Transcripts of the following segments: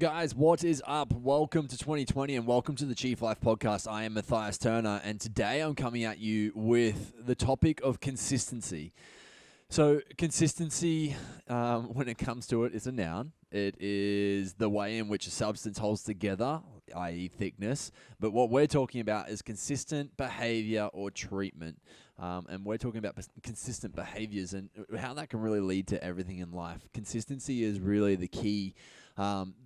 Guys, what is up? Welcome to 2020 and welcome to the Chief Life Podcast. I am Matthias Turner, and today I'm coming at you with the topic of consistency. So, consistency, when it comes to it, is a noun. It is the way in which a substance holds together, i.e., thickness. But what we're talking about is consistent behavior or treatment. And we're talking about consistent behaviors and how that can really lead to everything in life. Consistency is really the key.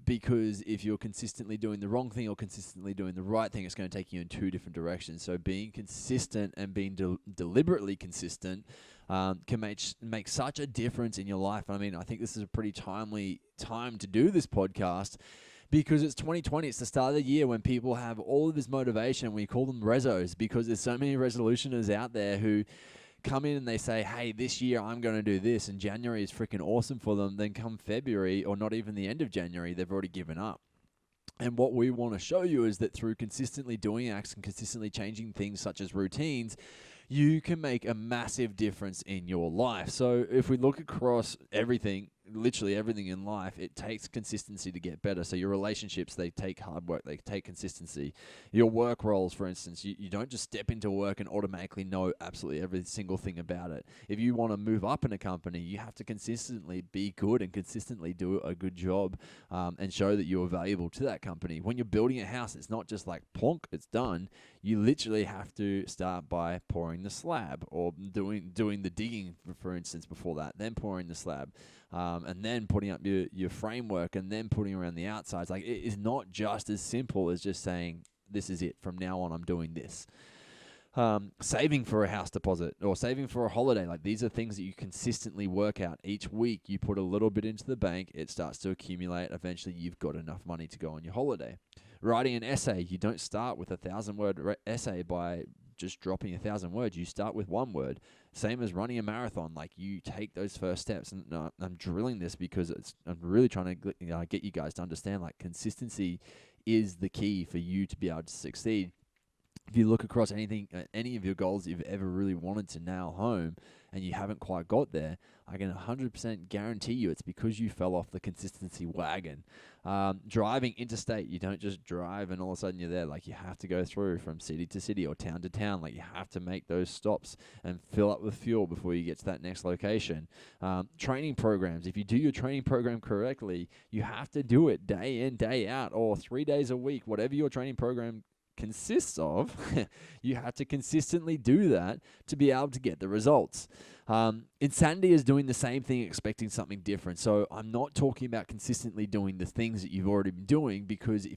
Because if you're consistently doing the wrong thing or consistently doing the right thing, it's going to take you in two different directions. So being consistent and being deliberately consistent can make such a difference in your life. I mean, I think this is a pretty timely time to do this podcast because it's 2020. It's the start of the year when people have all of this motivation. We call them resos because there's so many resolutioners out there who come in and they say, hey, this year I'm going to do this, and January is freaking awesome for them. Then come February, or not even the end of January, they've already given up. And what we want to show you is that through consistently doing acts and consistently changing things such as routines, you can make a massive difference in your life. So if we look across everything, literally everything in life, it takes consistency to get better. So your relationships, they take hard work, they take consistency. Your work roles, for instance, you don't just step into work and automatically know absolutely every single thing about it. If you want to move up in a company, you have to consistently be good and consistently do a good job and show that you're valuable to that company. When you're building a house, it's not just like plonk, it's done. You literally have to start by pouring the slab or doing the digging, for instance, before that, then pouring the slab. And then putting up your framework and then putting around the outsides. Like, it is not just as simple as just saying, this is it, from now on I'm doing this. Saving for a house deposit or saving for a holiday. Like, these are things that you consistently work out. Each week you put a little bit into the bank, it starts to accumulate. Eventually you've got enough money to go on your holiday. Writing an essay, you don't start with a 1,000-word essay by just dropping 1,000 words. You start with one word. Same as running a marathon. Like, you take those first steps. And I'm drilling this because I'm really trying to get you guys to understand, like, consistency is the key for you to be able to succeed. If you look across any of your goals you've ever really wanted to nail home and you haven't quite got there, I can 100% guarantee you it's because you fell off the consistency wagon. Driving interstate, you don't just drive and all of a sudden you're there. Like, you have to go through from city to city or town to town. Like, you have to make those stops and fill up with fuel before you get to that next location. Training programs, if you do your training program correctly, you have to do it day in, day out, or 3 days a week, whatever your training program consists of. You have to consistently do that to be able to get the results. Insanity is doing the same thing, expecting something different. So I'm not talking about consistently doing the things that you've already been doing, because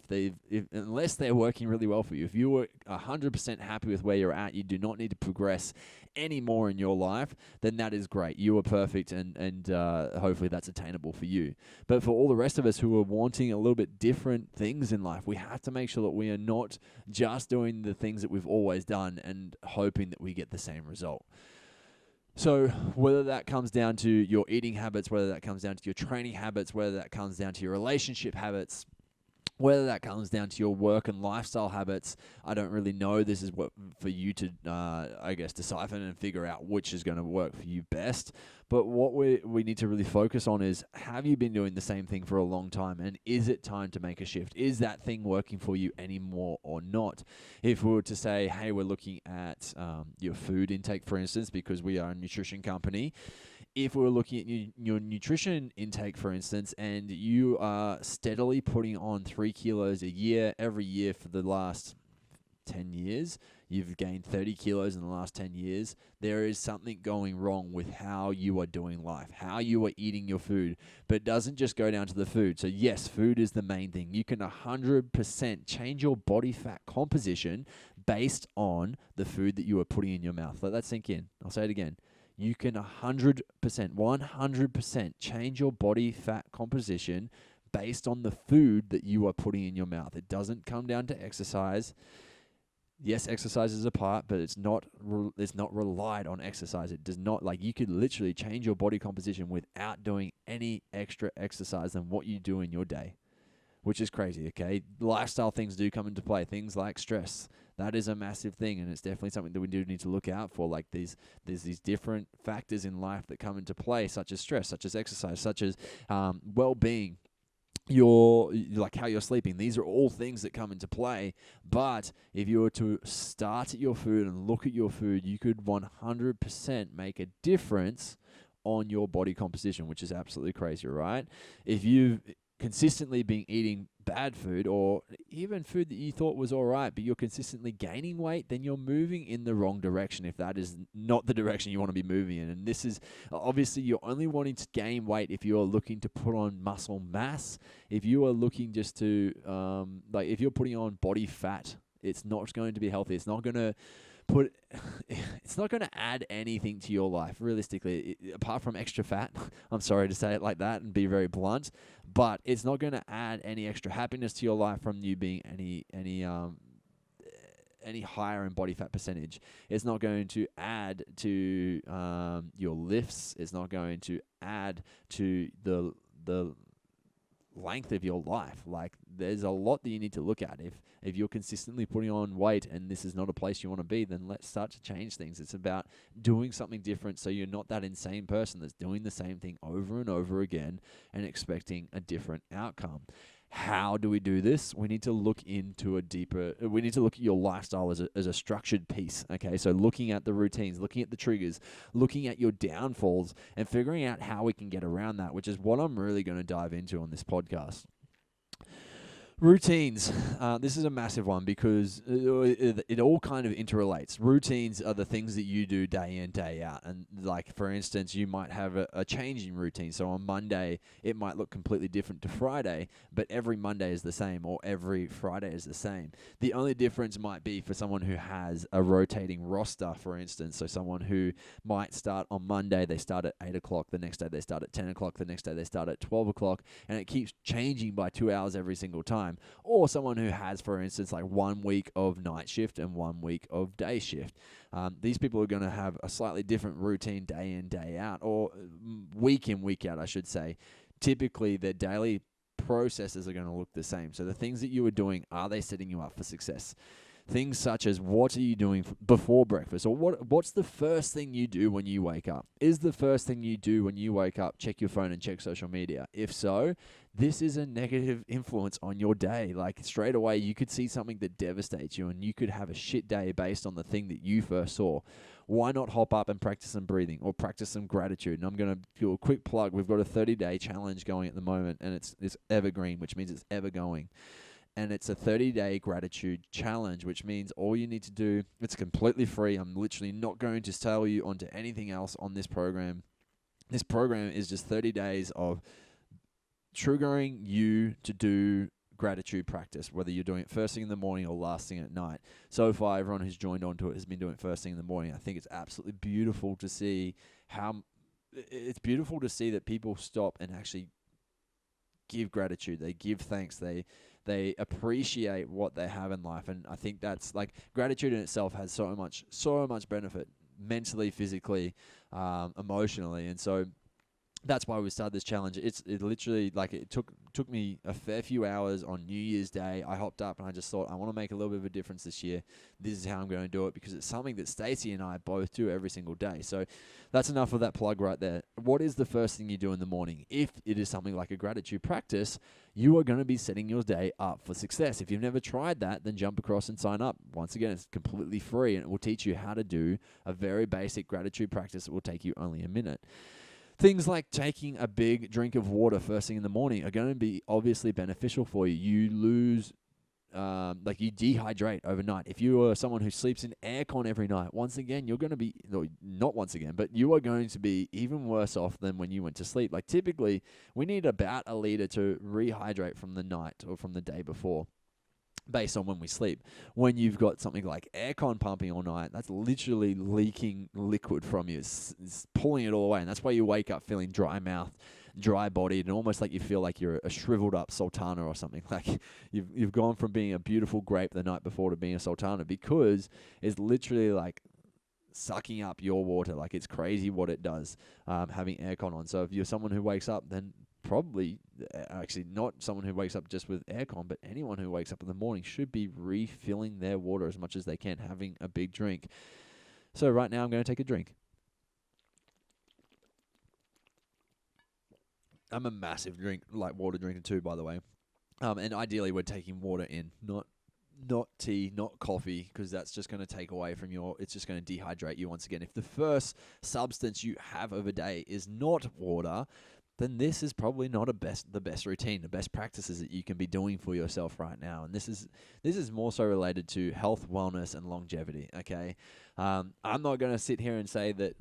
unless they're working really well for you, if you were 100% happy with where you're at, you do not need to progress any more in your life, then that is great. You are perfect, and hopefully that's attainable for you. But for all the rest of us who are wanting a little bit different things in life, we have to make sure that we are not just doing the things that we've always done and hoping that we get the same result. So whether that comes down to your eating habits, whether that comes down to your training habits, whether that comes down to your relationship habits, whether that comes down to your work and lifestyle habits, I don't really know. This is what for you to, decipher and figure out which is going to work for you best. But what we need to really focus on is, have you been doing the same thing for a long time? And is it time to make a shift? Is that thing working for you anymore or not? If we were to say, hey, we're looking at your food intake, for instance, because we are a nutrition company. If we were looking at your nutrition intake, for instance, and you are steadily putting on 3 kilos a year, every year for the last 10 years, you've gained 30 kilos in the last 10 years, there is something going wrong with how you are doing life, how you are eating your food. But it doesn't just go down to the food. So yes, food is the main thing. You can 100% change your body fat composition based on the food that you are putting in your mouth. Let that sink in. I'll say it again. You can 100% change your body fat composition based on the food that you are putting in your mouth. It doesn't come down to exercise. Yes, exercise is a part, but it's not relied on exercise. It does not, like, you could literally change your body composition without doing any extra exercise than what you do in your day, which is crazy, okay? Lifestyle things do come into play, things like stress. That is a massive thing, and it's definitely something that we do need to look out for. Like, there's these different factors in life that come into play, such as stress, such as exercise, such as well-being. like how you're sleeping. These are all things that come into play. But if you were to start at your food and look at your food, you could 100% make a difference on your body composition, which is absolutely crazy, right? If you've consistently been eating bad food, or even food that you thought was all right, but you're consistently gaining weight, then you're moving in the wrong direction if that is not the direction you want to be moving in. And this is obviously, you're only wanting to gain weight if you're looking to put on muscle mass. If you are looking just to, if you're putting on body fat, it's not going to be healthy. It's not going to it's not going to add anything to your life, realistically, apart from extra fat. I'm sorry to say it like that and be very blunt, but it's not going to add any extra happiness to your life from you being any higher in body fat percentage. It's not going to add to your lifts. It's not going to add to the length of your life. Like, there's a lot that you need to look at. If you're consistently putting on weight and this is not a place you want to be, then let's start to change things. It's about doing something different, so you're not that insane person that's doing the same thing over and over again and expecting a different outcome. How do we do this? We need to look into we need to look at your lifestyle as a structured piece. Okay, so looking at the routines, looking at the triggers, looking at your downfalls, and figuring out how we can get around that, which is what I'm really going to dive into on this podcast. Routines. This is a massive one because it all kind of interrelates. Routines are the things that you do day in, day out. And like, for instance, you might have a changing routine. So on Monday, it might look completely different to Friday, but every Monday is the same, or every Friday is the same. The only difference might be for someone who has a rotating roster, for instance. So someone who might start on Monday, they start at 8 o'clock. The next day they start at 10 o'clock. The next day they start at 12 o'clock. And it keeps changing by 2 hours every single time. Or someone who has, for instance, like 1 week of night shift and 1 week of day shift. These people are going to have a slightly different routine day in, day out, or week in, week out, I should say. Typically, their daily processes are going to look the same. So the things that you are doing, are they setting you up for success? Things such as, what are you doing before breakfast? Or what's the first thing you do when you wake up? Is the first thing you do when you wake up check your phone and check social media? If so, this is a negative influence on your day. Like, straight away, you could see something that devastates you, and you could have a shit day based on the thing that you first saw. Why not hop up and practice some breathing or practice some gratitude? And I'm going to do a quick plug. We've got a 30-day challenge going at the moment, and it's evergreen, which means it's ever going. And it's a 30-day gratitude challenge, which means all you need to do, it's completely free. I'm literally not going to sell you onto anything else on this program. This program is just 30 days of triggering you to do gratitude practice, whether you're doing it first thing in the morning or last thing at night. So far, everyone who's joined onto it has been doing it first thing in the morning. I think it's absolutely beautiful to see that people stop and actually give gratitude. They give thanks. They appreciate what they have in life. And I think that's, like, gratitude in itself has so much benefit, mentally, physically, emotionally. And so that's why we started this challenge. It literally, like, it took me a fair few hours on New Year's Day. I hopped up and I just thought, I want to make a little bit of a difference this year. This is how I'm going to do it, because it's something that Stacey and I both do every single day. So that's enough of that plug right there. What is the first thing you do in the morning? If it is something like a gratitude practice, you are going to be setting your day up for success. If you've never tried that, then jump across and sign up. Once again, it's completely free, and it will teach you how to do a very basic gratitude practice that will take you only a minute. Things like taking a big drink of water first thing in the morning are going to be obviously beneficial for you. You lose, you dehydrate overnight. If you are someone who sleeps in aircon every night, once again, you're going to be, no, not once again, but you are going to be even worse off than when you went to sleep. Like, typically, we need about 1 liter to rehydrate from the night or from the day before, based on when we sleep. When you've got something like aircon pumping all night, that's literally leaking liquid from you. It's pulling it all away. And that's why you wake up feeling dry mouthed, dry bodied, and almost like you feel like you're a shriveled up sultana or something. Like, you've gone from being a beautiful grape the night before to being a sultana, because it's literally like sucking up your water. Like, it's crazy what it does, having aircon on. So if you're someone who wakes up, then probably, actually not someone who wakes up just with aircon, but anyone who wakes up in the morning should be refilling their water as much as they can, having a big drink. So right now I'm going to take a drink. I'm a massive water drinker too, by the way. And ideally we're taking water in, not tea, not coffee, because that's just going to take away from it's just going to dehydrate you once again. If the first substance you have of a day is not water, then this is probably not the best routine, the best practices that you can be doing for yourself right now. And this is more so related to health, wellness, and longevity, okay? I'm not going to sit here and say that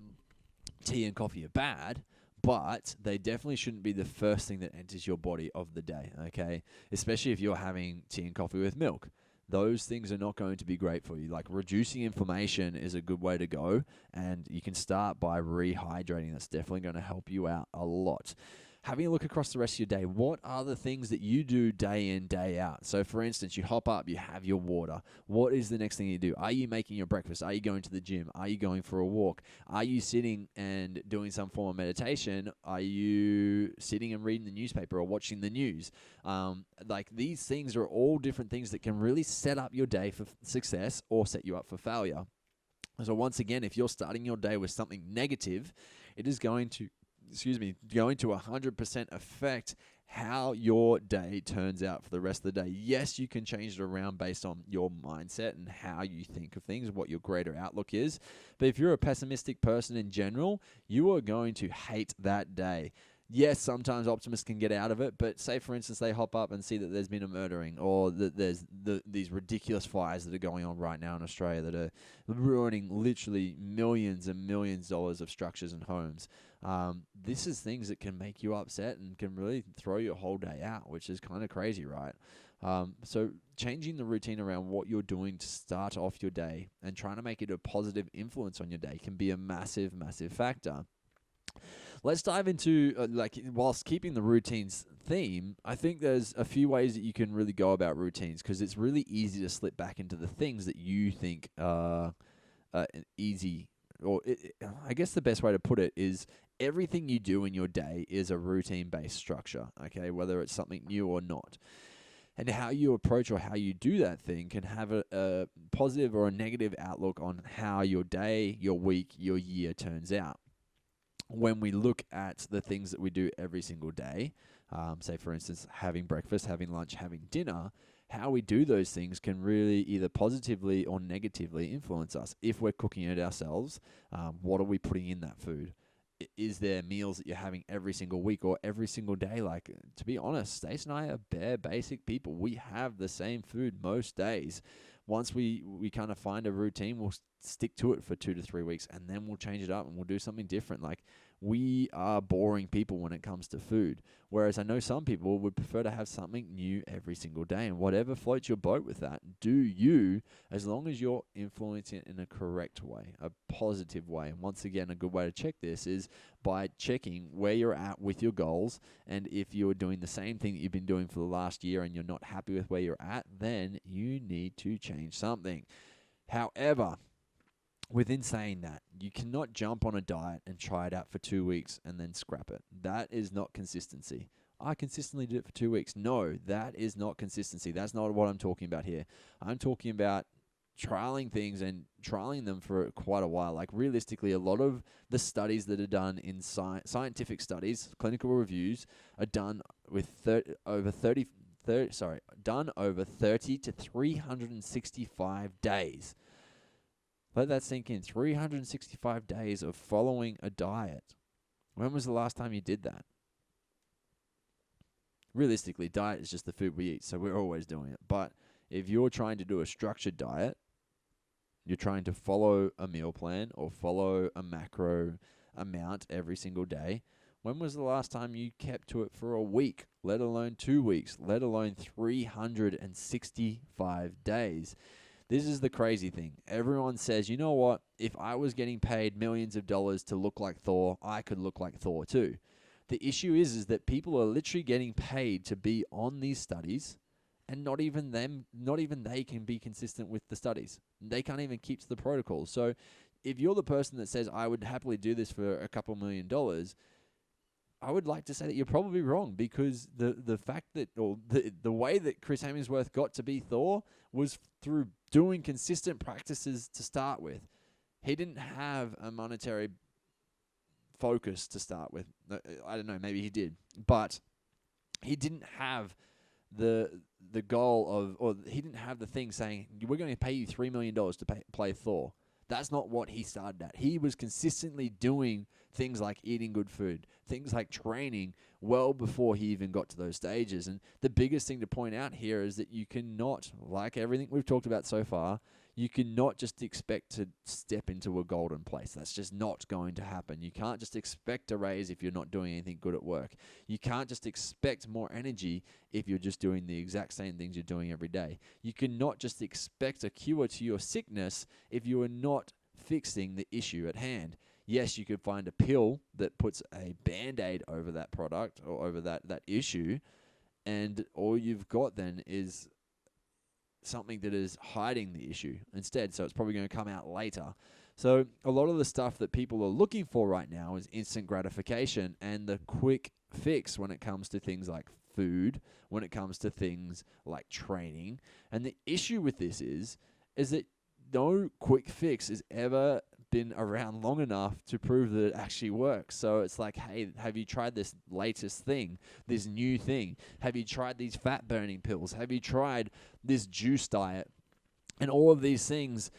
tea and coffee are bad, but they definitely shouldn't be the first thing that enters your body of the day, okay? Especially if you're having tea and coffee with milk. Those things are not going to be great for you. Like, reducing inflammation is a good way to go, and you can start by rehydrating. That's definitely going to help you out a lot. Having a look across the rest of your day, what are the things that you do day in, day out? So, for instance, you hop up, you have your water. What is the next thing you do? Are you making your breakfast? Are you going to the gym? Are you going for a walk? Are you sitting and doing some form of meditation? Are you sitting and reading the newspaper or watching the news? Like, these things are all different things that can really set up your day for success or set you up for failure. So once again, if you're starting your day with something negative, it is going to 100% affect how your day turns out for the rest of the day. Yes, you can change it around based on your mindset and how you think of things, what your greater outlook is. But if you're a pessimistic person in general, you are going to hate that day. Yes, sometimes optimists can get out of it, but say, for instance, they hop up and see that there's been a murdering, or that there's these ridiculous fires that are going on right now in Australia that are ruining literally millions and millions of dollars of structures and homes. This is things that can make you upset and can really throw your whole day out, which is kind of crazy, right? So changing the routine around what you're doing to start off your day and trying to make it a positive influence on your day can be a massive, massive factor. Let's dive into, whilst keeping the routines theme, I think there's a few ways that you can really go about routines, because it's really easy to slip back into the things that you think are easy. I guess the best way to put it is everything you do in your day is a routine-based structure, okay, whether it's something new or not. And how you approach or how you do that thing can have a positive or a negative outlook on how your day, your week, your year turns out. When we look at the things that we do every single day, say, for instance, having breakfast, having lunch, having dinner, how we do those things can really either positively or negatively influence us. If we're cooking it ourselves, what are we putting in that food? Is there meals that you're having every single week or every single day? Like, to be honest, Stace and I are bare basic people. We have the same food most days. Once we kind of find a routine, we'll stick to it for 2 to 3 weeks, and then we'll change it up and we'll do something different. Like, we are boring people when it comes to food. Whereas I know some people would prefer to have something new every single day, and whatever floats your boat with that, do you, as long as you're influencing it in a correct way, a positive way. And once again, a good way to check this is by checking where you're at with your goals. And if you're doing the same thing that you've been doing for the last year and you're not happy with where you're at, then you need to change something. However, within saying that, you cannot jump on a diet and try it out for 2 weeks and then scrap it. That is not consistency. I consistently did it for 2 weeks. No, that is not consistency. That's not what I'm talking about here. I'm talking about trialing things and trialing them for quite a while. Like, realistically, a lot of the studies that are done in scientific studies, clinical reviews, are done with over 30 to 365 days. Let that sink in. 365 days of following a diet. When was the last time you did that? Realistically, diet is just the food we eat, so we're always doing it. But if you're trying to do a structured diet, you're trying to follow a meal plan or follow a macro amount every single day, when was the last time you kept to it for a week, let alone 2 weeks, let alone 365 days? This is the crazy thing. Everyone says, you know what? If I was getting paid millions of dollars to look like Thor, I could look like Thor too. The issue is that people are literally getting paid to be on these studies, and not even they can be consistent with the studies. They can't even keep to the protocols. So if you're the person that says, I would happily do this for a couple $1 million, I would like to say that you're probably wrong, because the fact that, or the way that Chris Hemsworth got to be Thor was through doing consistent practices to start with. He didn't have a monetary focus to start with. I don't know, maybe he did, but he didn't have the goal of, or he didn't have the thing saying, we're going to pay you $3 million to play Thor. That's not what he started at. He was consistently doing things like eating good food, things like training well before he even got to those stages. And the biggest thing to point out here is that you cannot, like everything we've talked about so far, you cannot just expect to step into a golden place. That's just not going to happen. You can't just expect a raise if you're not doing anything good at work. You can't just expect more energy if you're just doing the exact same things you're doing every day. You cannot just expect a cure to your sickness if you are not fixing the issue at hand. Yes, you could find a pill that puts a Band-Aid over that product or over that issue, and all you've got then is something that is hiding the issue instead, so it's probably going to come out later. So a lot of the stuff that people are looking for right now is instant gratification and the quick fix when it comes to things like food, when it comes to things like training. And the issue with this is that no quick fix has ever been around long enough to prove that it actually works. So it's like, hey, have you tried this latest thing, this new thing? Have you tried these fat burning pills? Have you tried this juice diet? And all of these things,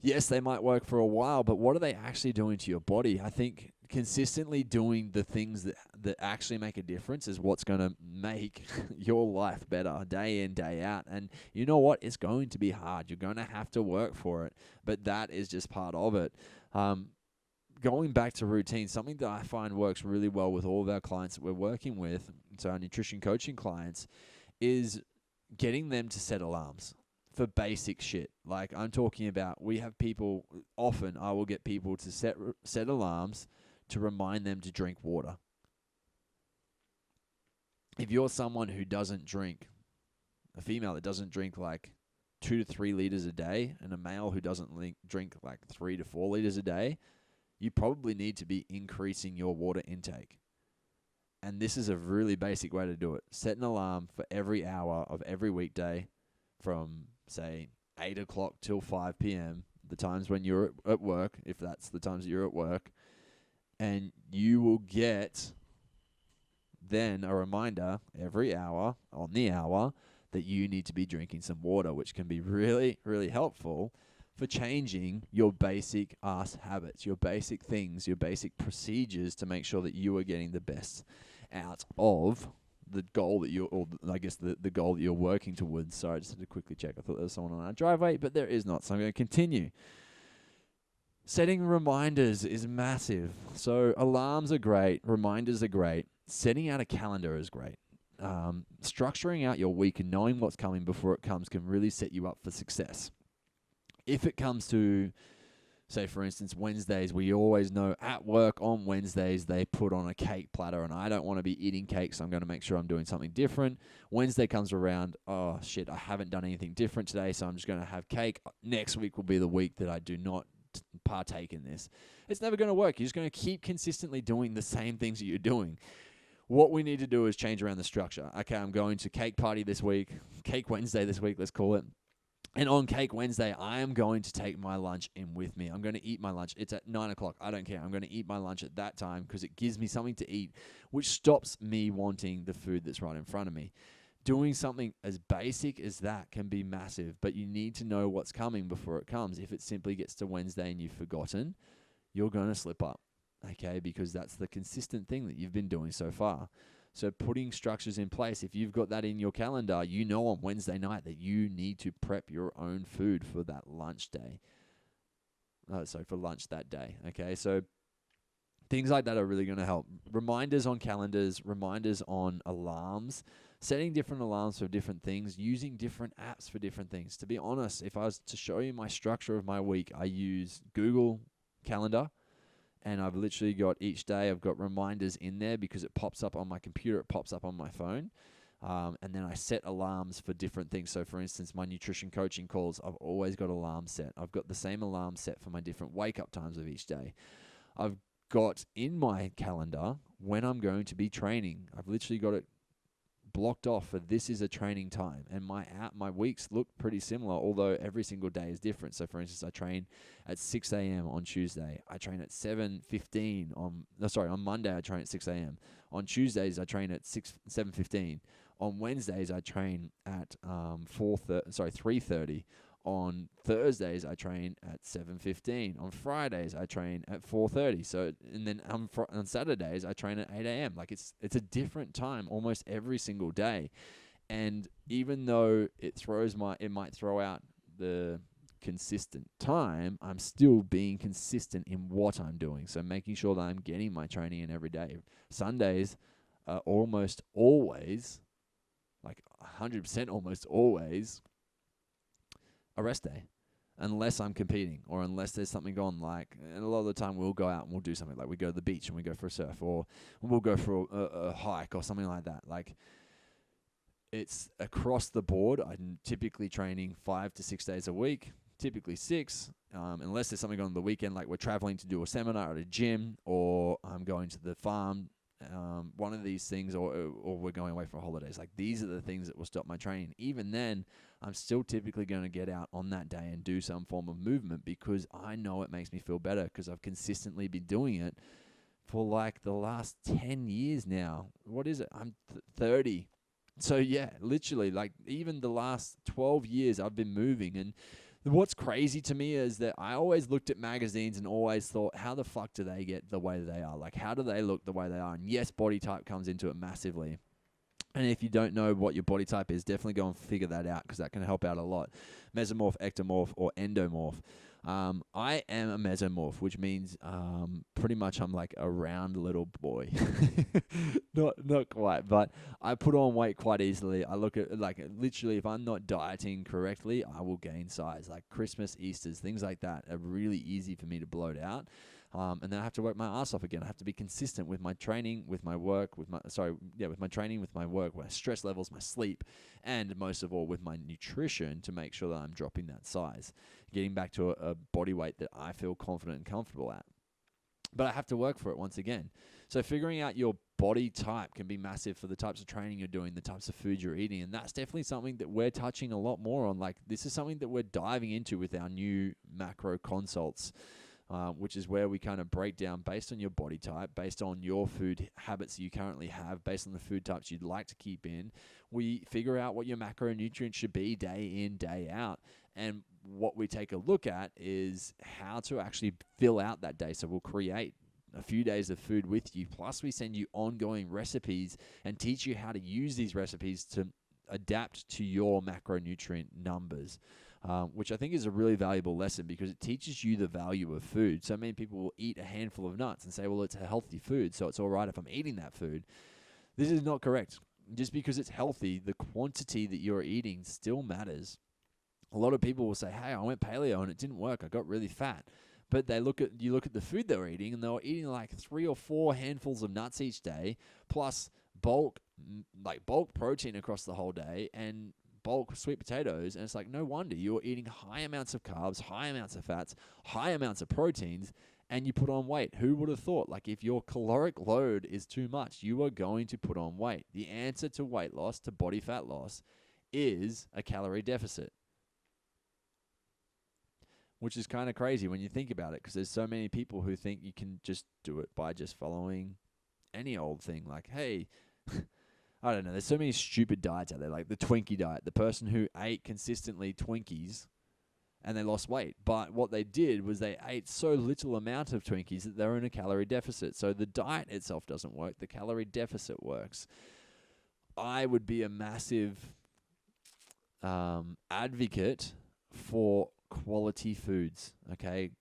yes, they might work for a while, but what are they actually doing to your body? I think consistently doing the things that actually make a difference is what's going to make your life better day in, day out. And you know what? It's going to be hard. You're going to have to work for it, but that is just part of it. Going back to routine, something that I find works really well with all of our clients that we're working with, so our nutrition coaching clients, is getting them to set alarms for basic shit. Like I'm talking about, we have people, often I will get people to set alarms to remind them to drink water. If you're someone who doesn't drink, a female that doesn't drink like 2 to 3 liters a day, and a male who doesn't drink like 3 to 4 liters a day, you probably need to be increasing your water intake. And this is a really basic way to do it. Set an alarm for every hour of every weekday from, say, 8 o'clock till 5 p.m., the times when you're at work, if that's the times that you're at work, and you will get then a reminder every hour, on the hour, that you need to be drinking some water, which can be really, really helpful for changing your basic ass habits, your basic things, your basic procedures to make sure that you are getting the best out of the goal that you're, or I guess the goal that you're working towards. Sorry, I just had to quickly check. I thought there was someone on our driveway, but there is not. So I'm going to continue. Setting reminders is massive. So alarms are great. Reminders are great. Setting out a calendar is great. Structuring out your week and knowing what's coming before it comes can really set you up for success. If it comes to, say, for instance, Wednesdays, we always know at work on Wednesdays they put on a cake platter, and I don't want to be eating cake, so I'm going to make sure I'm doing something different. Wednesday comes around, oh, shit, I haven't done anything different today, so I'm just going to have cake. Next week will be the week that I do not partake in this. It's never going to work. You're just going to keep consistently doing the same things that you're doing. What we need to do is change around the structure. Okay, I'm going to cake party this week, Cake Wednesday this week, let's call it. And on Cake Wednesday, I am going to take my lunch in with me. I'm going to eat my lunch. It's at 9 o'clock. I don't care. I'm going to eat my lunch at that time because it gives me something to eat, which stops me wanting the food that's right in front of me. Doing something as basic as that can be massive, but you need to know what's coming before it comes. If it simply gets to Wednesday and you've forgotten, you're going to slip up, okay? Because that's the consistent thing that you've been doing so far. So putting structures in place, if you've got that in your calendar, you know on Wednesday night that you need to prep your own food for that lunch day. For lunch that day, okay? So things like that are really going to help. Reminders on calendars, reminders on alarms, setting different alarms for different things, using different apps for different things. To be honest, if I was to show you my structure of my week, I use Google Calendar, and I've literally got each day, I've got reminders in there because it pops up on my computer, it pops up on my phone. And then I set alarms for different things. So for instance, my nutrition coaching calls, I've always got alarms set. I've got the same alarm set for my different wake up times of each day. I've got in my calendar when I'm going to be training. I've literally got it blocked off for this is a training time, and my weeks look pretty similar, although every single day is different. So for instance, I train at 6 a.m. on Tuesday. I train at 7:15 on Monday I train at 6 a.m. On Tuesdays I train at 7:15. On Wednesdays I train at 3:30. On Thursdays, I train at 7:15. On Fridays, I train at 4:30. So, and then on Saturdays, I train at 8 a.m. Like it's a different time almost every single day. And even though it might throw out the consistent time, I'm still being consistent in what I'm doing. So making sure that I'm getting my training in every day. Sundays are almost always, like 100% almost always, a rest day, unless I'm competing or unless there's something on. And a lot of the time we'll go out and we'll do something, like we go to the beach and we go for a surf, or we'll go for a hike or something like that. Like, it's across the board. I'm typically training 5 to 6 days a week, typically 6, unless there's something on the weekend, like we're traveling to do a seminar at a gym, or I'm going to the farm, one of these things, or we're going away for holidays. Like, these are the things that will stop my training. Even then, I'm still typically going to get out on that day and do some form of movement, because I know it makes me feel better, because I've consistently been doing it for like the last 10 years now. What is it? I'm 30. So yeah, literally, like even the last 12 years I've been moving. And what's crazy to me is that I always looked at magazines and always thought, how the fuck do they get the way they are? Like, how do they look the way they are? And yes, body type comes into it massively. And if you don't know what your body type is, definitely go and figure that out, because that can help out a lot. Mesomorph, ectomorph, or endomorph. I am a mesomorph, which means pretty much I'm like a round little boy. Not quite, but I put on weight quite easily. I look at, like, literally, if I'm not dieting correctly, I will gain size. Like Christmas, Easters, things like that are really easy for me to bloat out. And then I have to work my ass off again. I have to be consistent with my training, with my work, with my training, with my work, my stress levels, my sleep, and most of all with my nutrition, to make sure that I'm dropping that size, getting back to a body weight that I feel confident and comfortable at. But I have to work for it once again. So figuring out your body type can be massive for the types of training you're doing, the types of food you're eating. And that's definitely something that we're touching a lot more on. Like, this is something that we're diving into with our new macro consults, which is where we kind of break down based on your body type, based on your food habits that you currently have, based on the food types you'd like to keep in. We figure out what your macronutrients should be day in, day out. And what we take a look at is how to actually fill out that day. So we'll create a few days of food with you, plus we send you ongoing recipes and teach you how to use these recipes to adapt to your macronutrient numbers. Which I think is a really valuable lesson, because it teaches you the value of food. So many people will eat a handful of nuts and say, well, it's a healthy food, so it's all right if I'm eating that food. This is not correct. Just because it's healthy, the quantity that you're eating still matters. A lot of people will say, hey, I went paleo and it didn't work. I got really fat. But you look at the food they were eating, and they were eating like 3 or 4 handfuls of nuts each day, plus bulk protein across the whole day, and bulk sweet potatoes. And it's like, no wonder you're eating high amounts of carbs, high amounts of fats, high amounts of proteins, and you put on weight. Who would have thought? Like, if your caloric load is too much, you are going to put on weight. The answer to weight loss, to body fat loss, is a calorie deficit, which is kind of crazy when you think about it, because there's so many people who think you can just do it by just following any old thing. Like, hey, I don't know, there's so many stupid diets out there, like the Twinkie diet, the person who ate consistently Twinkies and they lost weight. But what they did was they ate so little amount of Twinkies that they were in a calorie deficit. So the diet itself doesn't work, the calorie deficit works. I would be a massive advocate for quality foods, okay?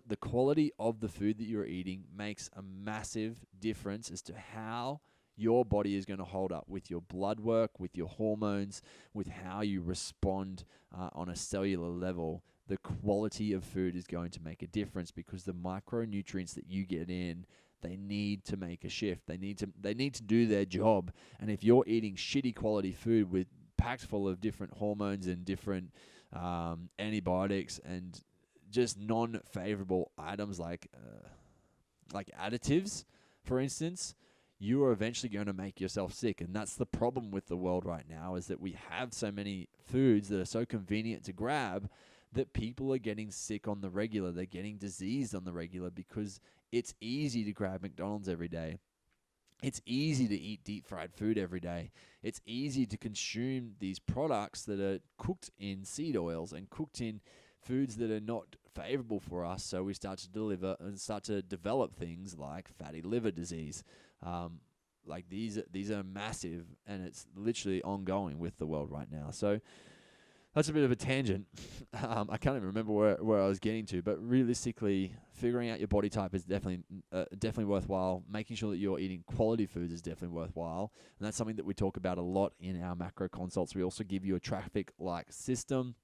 The quality of the food that you're eating makes a massive difference as to how your body is going to hold up with your blood work, with your hormones, with how you respond on a cellular level. The quality of food is going to make a difference, because the micronutrients that you get in, they need to make a shift. They need to do their job. And if you're eating shitty quality food with packed full of different hormones and different antibiotics and just non-favorable items like additives, for instance, you are eventually going to make yourself sick. And that's the problem with the world right now, is that we have so many foods that are so convenient to grab that people are getting sick on the regular. They're getting diseased on the regular because it's easy to grab McDonald's every day. It's easy to eat deep fried food every day. It's easy to consume these products that are cooked in seed oils and cooked in foods that are not favorable for us. So we start to develop things like fatty liver disease. Like these are massive, and it's literally ongoing with the world right now. So that's a bit of a tangent. I can't even remember where I was getting to, but realistically, figuring out your body type is definitely worthwhile. Making sure that you're eating quality foods is definitely worthwhile, and that's something that we talk about a lot in our macro consults. We also give you a traffic-like system,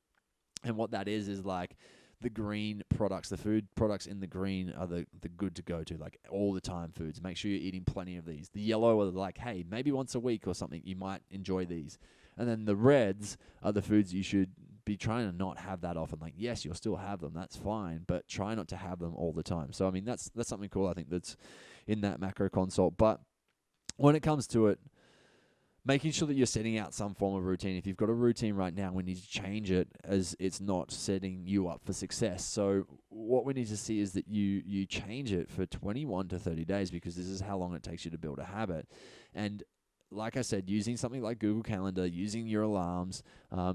and what that is like the green products, the food products in the green are the good to go to, like all the time foods. Make sure you're eating plenty of these. The yellow are like, hey, maybe once a week or something, you might enjoy these. And then the reds are the foods you should be trying to not have that often. Like, yes, you'll still have them, that's fine, but try not to have them all the time. So, I mean, that's something cool, I think, that's in that macro consult. But when it comes to it, making sure that you're setting out some form of routine. If you've got a routine right now, we need to change it, as it's not setting you up for success. So what we need to see is that you change it for 21 to 30 days, because this is how long it takes you to build a habit. And like I said, using something like Google Calendar, using your alarms,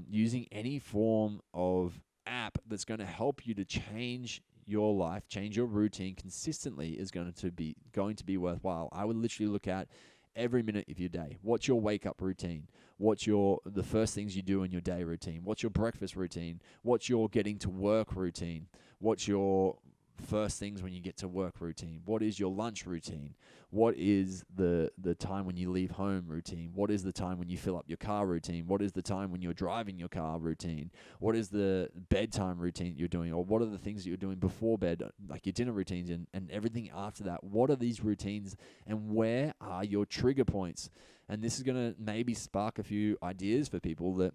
using any form of app that's going to help you to change your life, change your routine consistently, is going to be worthwhile. I would literally look at every minute of your day. What's your wake up routine? What's the first things you do in your day routine? What's your breakfast routine? What's your getting to work routine? What's your first things when you get to work routine? What is your lunch routine? What is the time when you leave home routine? What is the time when you fill up your car routine? What is the time when you're driving your car routine? What is the bedtime routine you're doing? Or what are the things that you're doing before bed, like your dinner routines and everything after that? What are these routines, and where are your trigger points? And this is going to maybe spark a few ideas for people, that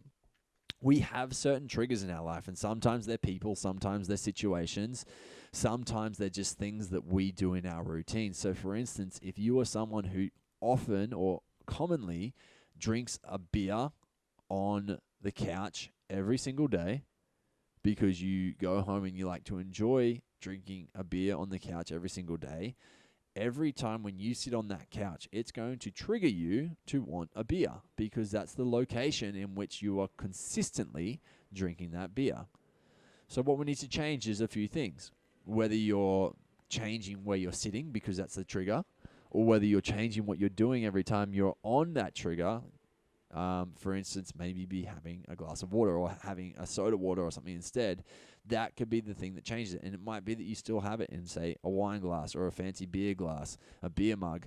we have certain triggers in our life, and sometimes they're people, sometimes they're situations, sometimes they're just things that we do in our routine. So for instance, if you are someone who often or commonly drinks a beer on the couch every single day, because you go home and you like to enjoy drinking a beer on the couch every single day, every time when you sit on that couch, it's going to trigger you to want a beer, because that's the location in which you are consistently drinking that beer. So what we need to change is a few things. Whether you're changing where you're sitting, because that's the trigger, or whether you're changing what you're doing every time you're on that trigger. For instance, maybe be having a glass of water or having a soda water or something instead. That could be the thing that changes it. And it might be that you still have it in, say, a wine glass or a fancy beer glass, a beer mug.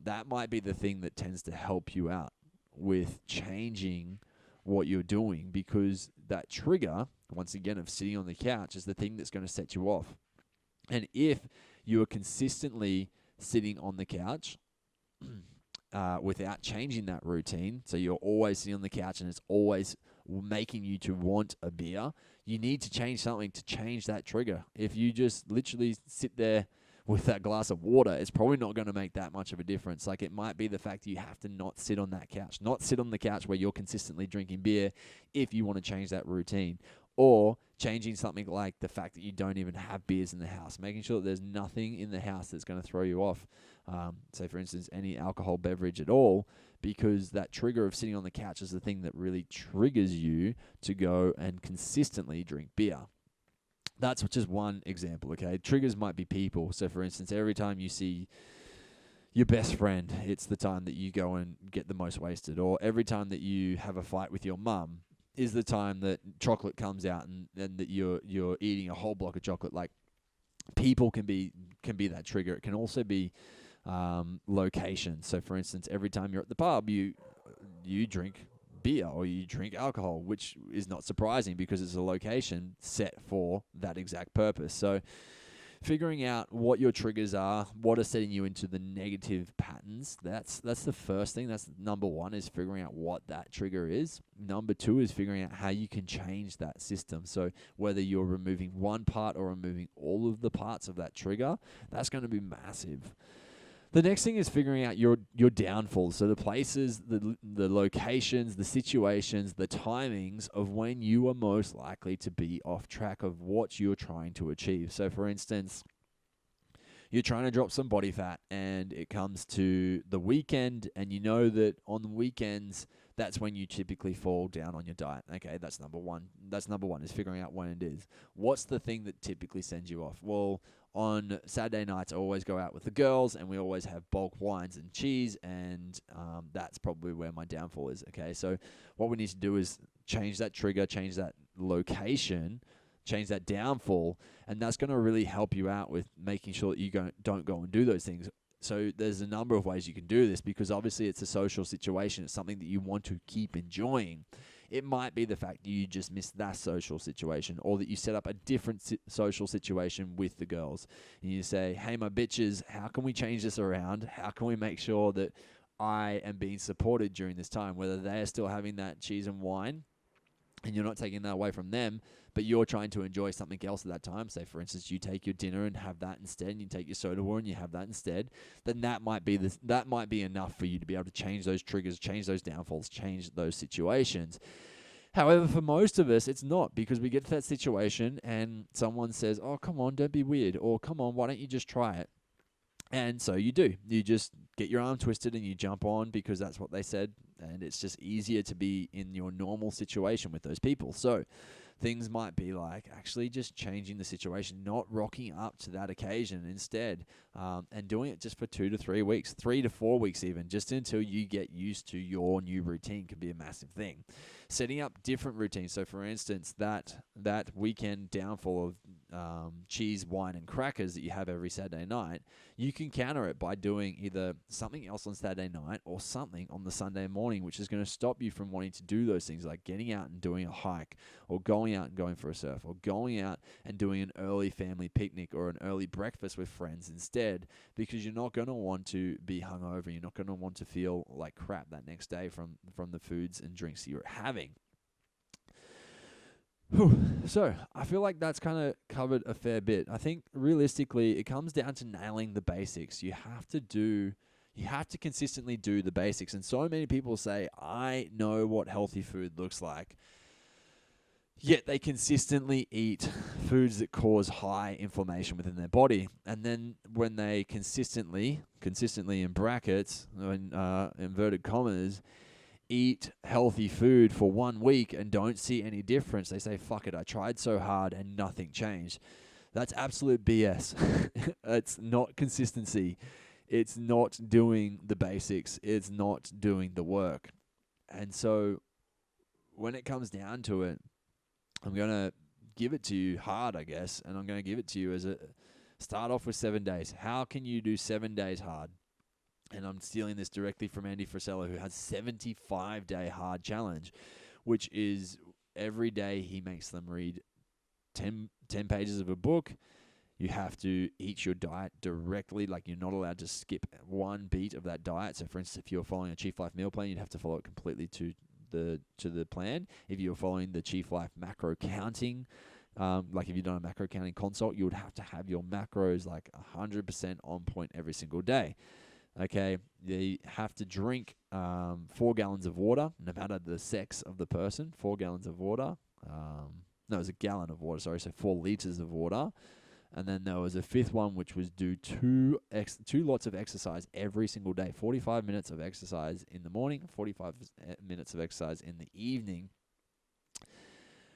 That might be the thing that tends to help you out with changing what you're doing, because that trigger, once again, of sitting on the couch is the thing that's going to set you off. And if you are consistently sitting on the couch without changing that routine, so you're always sitting on the couch and it's always making you to want a beer, you need to change something to change that trigger. If you just literally sit there with that glass of water, it's probably not going to make that much of a difference. Like, it might be the fact that you have to not sit on that couch, not sit on the couch where you're consistently drinking beer if you want to change that routine. Or changing something like the fact that you don't even have beers in the house, making sure that there's nothing in the house that's going to throw you off. Say, for instance, any alcohol beverage at all, because that trigger of sitting on the couch is the thing that really triggers you to go and consistently drink beer. That's just one example, okay? Triggers might be people. So, for instance, every time you see your best friend, it's the time that you go and get the most wasted. Or every time that you have a fight with your mum is the time that chocolate comes out and that you're eating a whole block of chocolate. Like, people can be that trigger. It can also be location. So, for instance, every time you're at the pub, you drink beer or you drink alcohol, which is not surprising because it's a location set for that exact purpose. So figuring out what your triggers are, what are setting you into the negative patterns, that's the first thing. That's number one, is figuring out what that trigger is. Number two is figuring out how you can change that system. So whether you're removing one part or removing all of the parts of that trigger, that's going to be massive. The next thing is figuring out your downfalls. So the places, the locations, the situations, the timings of when you are most likely to be off track of what you're trying to achieve. So for instance, you're trying to drop some body fat and it comes to the weekend, and you know that on the weekends, that's when you typically fall down on your diet. Okay, that's number one. That's number one, is figuring out when it is. What's the thing that typically sends you off? Well, on Saturday nights, I always go out with the girls and we always have bulk wines and cheese, and that's probably where my downfall is. Okay, so what we need to do is change that trigger, change that location, change that downfall, and that's going to really help you out with making sure that you don't go and do those things. So there's a number of ways you can do this, because obviously it's a social situation. It's something that you want to keep enjoying. It might be the fact that you just missed that social situation, or that you set up a different social situation with the girls. And you say, hey, my bitches, how can we change this around? How can we make sure that I am being supported during this time, whether they're still having that cheese and wine and you're not taking that away from them, but you're trying to enjoy something else at that time. Say, for instance, you take your dinner and have that instead, and you take your soda water and you have that instead. Then that might be enough for you to be able to change those triggers, change those downfalls, change those situations. However, for most of us, it's not, because we get to that situation and someone says, oh, come on, don't be weird, or come on, why don't you just try it? And so you do. You just get your arm twisted and you jump on because that's what they said. And it's just easier to be in your normal situation with those people. So things might be like actually just changing the situation, not rocking up to that occasion instead, and doing it just for 2 to 3 weeks, 3 to 4 weeks even, just until you get used to your new routine can be a massive thing. Setting up different routines. So for instance, that weekend downfall of cheese, wine, and crackers that you have every Saturday night, you can counter it by doing either something else on Saturday night or something on the Sunday morning, which is going to stop you from wanting to do those things, like getting out and doing a hike, or going out and going for a surf, or going out and doing an early family picnic or an early breakfast with friends instead, because you're not going to want to be hungover. You're not going to want to feel like crap that next day from the foods and drinks you're having. So I feel like that's kind of covered a fair bit. I think realistically it comes down to nailing the basics. You have to consistently do the basics. And so many people say, I know what healthy food looks like, yet they consistently eat foods that cause high inflammation within their body. And then when they consistently in brackets, in inverted commas, eat healthy food for 1 week and don't see any difference, they say, fuck it, I tried so hard and nothing changed. That's absolute BS. It's not consistency. It's not doing the basics. It's not doing the work. And so when it comes down to it, I'm going to give it to you hard, I guess, and I'm going to give it to you as start off with 7 days. How can you do 7 days hard? And I'm stealing this directly from Andy Frisella, who has 75-day hard challenge, which is every day he makes them read 10 pages of a book. You have to eat your diet directly, like you're not allowed to skip one beat of that diet. So for instance, if you're following a Chief Life meal plan, you'd have to follow it completely to the plan. If you're following the Chief Life macro counting, like if you've done a macro counting consult, you would have to have your macros like 100% on point every single day. Okay, you have to drink 4 gallons of water, no matter the sex of the person. 4 gallons of water. No, it was a gallon of water, sorry, so 4 liters of water. And then there was a fifth one, which was do two lots of exercise every single day. 45 minutes of exercise in the morning, 45 minutes of exercise in the evening,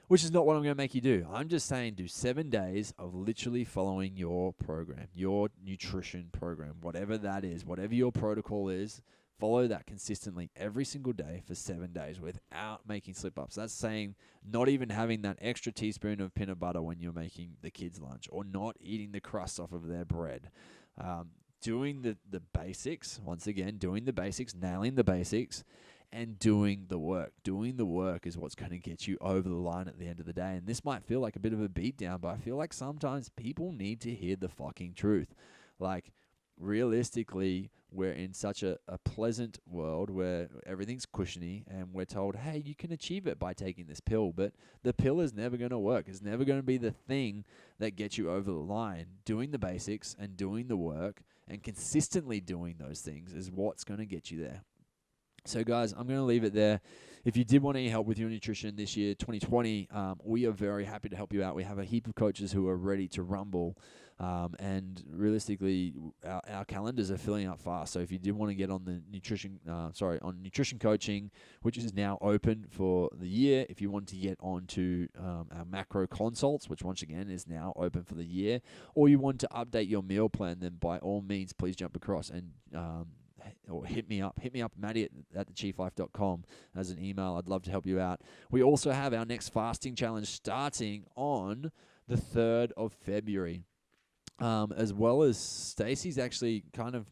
which is not what I'm going to make you do. I'm just saying do 7 days of literally following your program, your nutrition program, whatever that is, whatever your protocol is. Follow that consistently every single day for 7 days without making slip-ups. That's saying not even having that extra teaspoon of peanut butter when you're making the kids' lunch, or not eating the crust off of their bread. Doing the basics, once again, doing the basics, nailing the basics, and doing the work. Doing the work is what's going to get you over the line at the end of the day. And this might feel like a bit of a beatdown, but I feel like sometimes people need to hear the fucking truth. Like, realistically, we're in such a pleasant world where everything's cushiony and we're told, hey, you can achieve it by taking this pill. But the pill is never going to work. It's never going to be the thing that gets you over the line. Doing the basics and doing the work and consistently doing those things is what's going to get you there. So, guys, I'm going to leave it there. If you did want any help with your nutrition this year, 2020, we are very happy to help you out. We have a heap of coaches who are ready to rumble. And realistically, our calendars are filling up fast. So if you did want to get on the nutrition coaching, which is now open for the year, if you want to get onto our macro consults, which once again is now open for the year, or you want to update your meal plan, then by all means, please jump across and or hit me up, Matty at thechieflife.com as an email. I'd love to help you out. We also have our next fasting challenge starting on the 3rd of February. As well as Stacey's actually kind of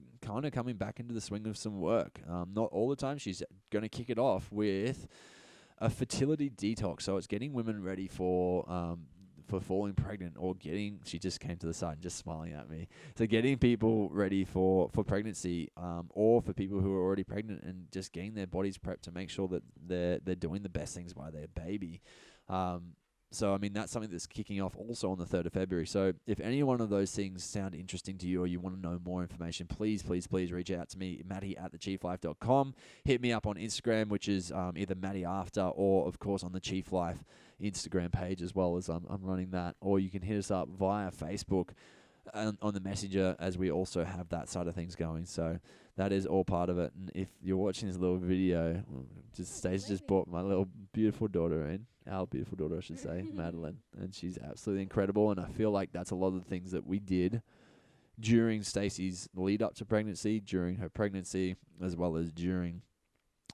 coming back into the swing of some work. Not all the time. She's going to kick it off with a fertility detox. So it's getting women ready for falling pregnant or getting. She just came to the side and just smiling at me. So getting people ready for pregnancy, or for people who are already pregnant and just getting their bodies prepped to make sure that they're doing the best things by their baby. So, I mean, that's something that's kicking off also on the 3rd of February. So, if any one of those things sound interesting to you or you want to know more information, please reach out to me, Matty at thechieflife.com. Hit me up on Instagram, which is either Matty After or, of course, on the Chief Life Instagram page as well, as I'm running that. Or you can hit us up via Facebook on the Messenger, as we also have that side of things going. So, that is all part of it. And if you're watching this little video, Stacey just brought my little beautiful daughter in. Our beautiful daughter, I should say, Madeline. And she's absolutely incredible. And I feel like that's a lot of the things that we did during Stacey's lead up to pregnancy, during her pregnancy, as well as during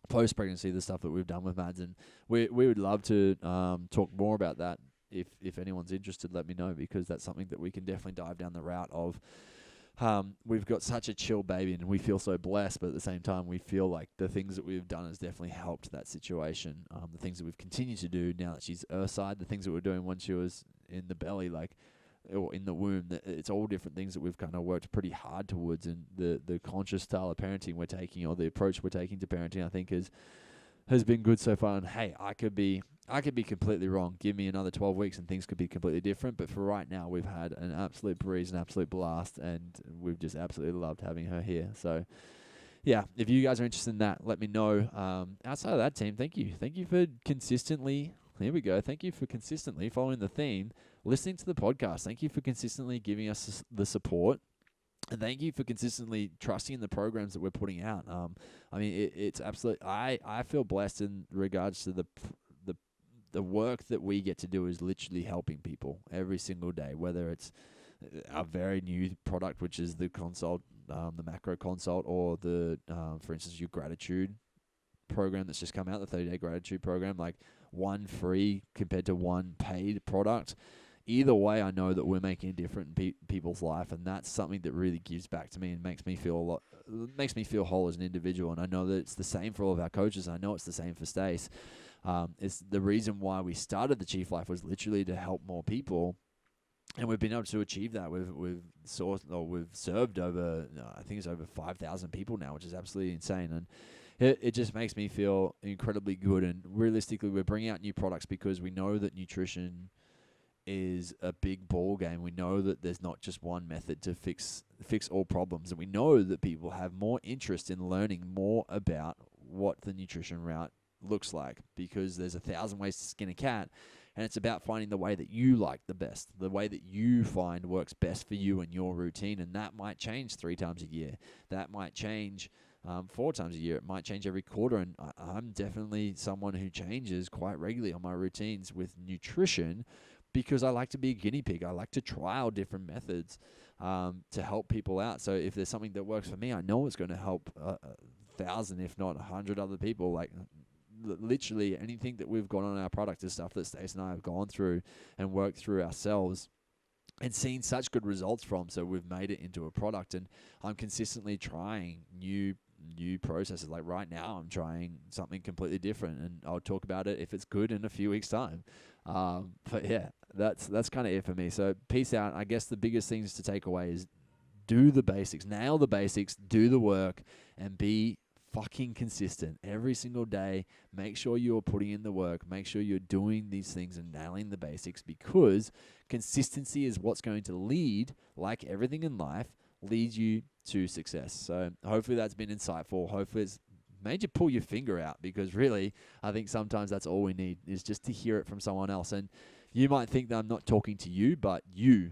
post-pregnancy, the stuff that we've done with Mads. And we would love to talk more about that. If anyone's interested, let me know, because that's something that we can definitely dive down the route of. We've got such a chill baby and we feel so blessed, but at the same time, we feel like the things that we've done has definitely helped that situation. The things that we've continued to do now that she's earthside, the things that we're doing when she was in the belly, or in the womb, it's all different things that we've kind of worked pretty hard towards. And the conscious style of parenting we're taking, or the approach we're taking to parenting, I think has been good so far. And hey, I could be completely wrong. Give me another 12 weeks and things could be completely different. But for right now, we've had an absolute breeze, an absolute blast, and we've just absolutely loved having her here. So, yeah, if you guys are interested in that, let me know. Outside of that, team, thank you. Thank you for consistently, here we go. Thank you for consistently following the theme, listening to the podcast. Thank you for consistently giving us the support. And thank you for consistently trusting in the programs that we're putting out. I mean, it's absolutely, I feel blessed in regards to the work that we get to do is literally helping people every single day, whether it's our very new product, which is the consult, the macro consult, or for instance, your gratitude program that's just come out, the 30-day gratitude program, like one free compared to one paid product. Either way, I know that we're making a difference in people's life, and that's something that really gives back to me and makes me feel whole as an individual. And I know that it's the same for all of our coaches. I know it's the same for Stace. It's the reason why we started the Chief Life was literally to help more people, and we've been able to achieve that. We've served over, I think it's over 5,000 people now, which is absolutely insane. And it just makes me feel incredibly good. And realistically, we're bringing out new products because we know that nutrition is a big ball game. We know that there's not just one method to fix all problems, and we know that people have more interest in learning more about what the nutrition route looks like, because there's 1,000 ways to skin a cat, and it's about finding the way that you like the best, the way that you find works best for you and your routine. And that might change 3 times a year, that might change 4 times a year, it might change every quarter. And I'm definitely someone who changes quite regularly on my routines with nutrition, because I like to be a guinea pig. I like to trial different methods to help people out. So if there's something that works for me, I know it's going to help 1,000, if not 100 other people. Like literally anything that we've got on our product is stuff that Stacey and I have gone through and worked through ourselves and seen such good results from. So we've made it into a product, and I'm consistently trying new processes. Like right now, I'm trying something completely different, and I'll talk about it if it's good in a few weeks' time. But yeah, that's kind of it for me. So peace out. I guess the biggest things to take away is do the basics, nail the basics, do the work, and be fucking consistent every single day. Make sure you're putting in the work. Make sure you're doing these things and nailing the basics, because consistency is what's going to lead, like everything in life, leads you to success. So hopefully that's been insightful. Hopefully it's made you pull your finger out, because really, I think sometimes that's all we need, is just to hear it from someone else. And you might think that I'm not talking to you, but you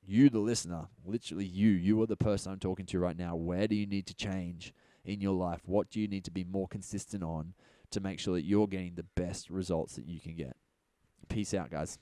the listener, literally you are the person I'm talking to right now. Where do you need to change in your life? What do you need to be more consistent on to make sure that you're getting the best results that you can get? Peace out, guys.